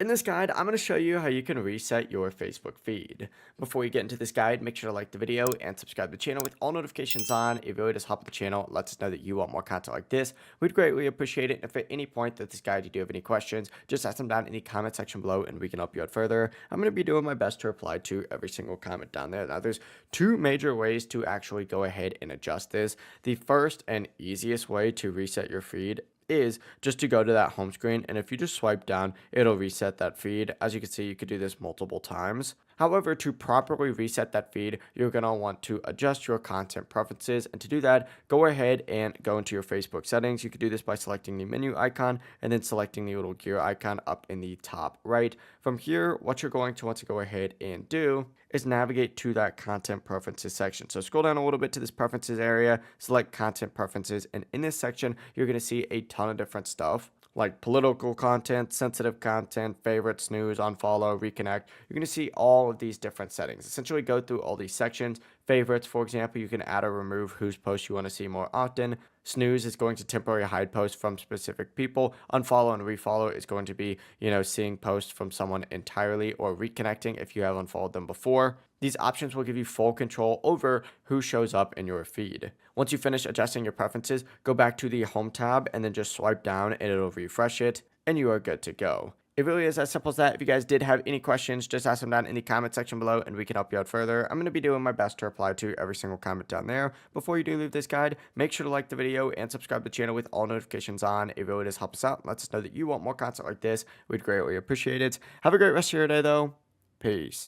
In this guide, I'm going to show you how you can reset your Facebook feed. Before you get into this guide, make sure to like the video and subscribe to the channel with all notifications on. It really does help the channel. It lets us know that you want more content like this. We'd greatly appreciate it. And if at any point that this guide you do have any questions, just ask them down in the comment section below and we can help you out further. I'm going to be doing my best to reply to every single comment down there. Now, there's two major ways to actually go ahead and adjust this. The first and easiest way to reset your feed is just to go to that home screen, and if you just swipe down, it'll reset that feed. As you can see, you could do this multiple times. However, to properly reset that feed, you're going to want to adjust your content preferences. And to do that, go ahead and go into your Facebook settings. You could do this by selecting the menu icon and then selecting the little gear icon up in the top right. From here, what you're going to want to go ahead and do is navigate to that content preferences section. So scroll down a little bit to this preferences area, select content preferences, and in this section, you're going to see a ton of different stuff like political content, sensitive content, favorites, news, unfollow, reconnect. You're going to see all of these different settings. Essentially go through all these sections. Favorites, for example, you can add or remove whose posts you want to see more often. Snooze is going to temporarily hide posts from specific people. Unfollow and refollow is going to be, seeing posts from someone entirely, or reconnecting if you have unfollowed them before. These options will give you full control over who shows up in your feed. Once you finish adjusting your preferences, go back to the home tab and then just swipe down and it'll refresh it and you are good to go. It really is as simple as that. If you guys did have any questions, just ask them down in the comment section below and we can help you out further. I'm going to be doing my best to reply to every single comment down there. Before you do leave this guide, make sure to like the video and subscribe to the channel with all notifications on. It really does help us out. Lets us know that you want more content like this. We'd greatly appreciate it. Have a great rest of your day though. Peace.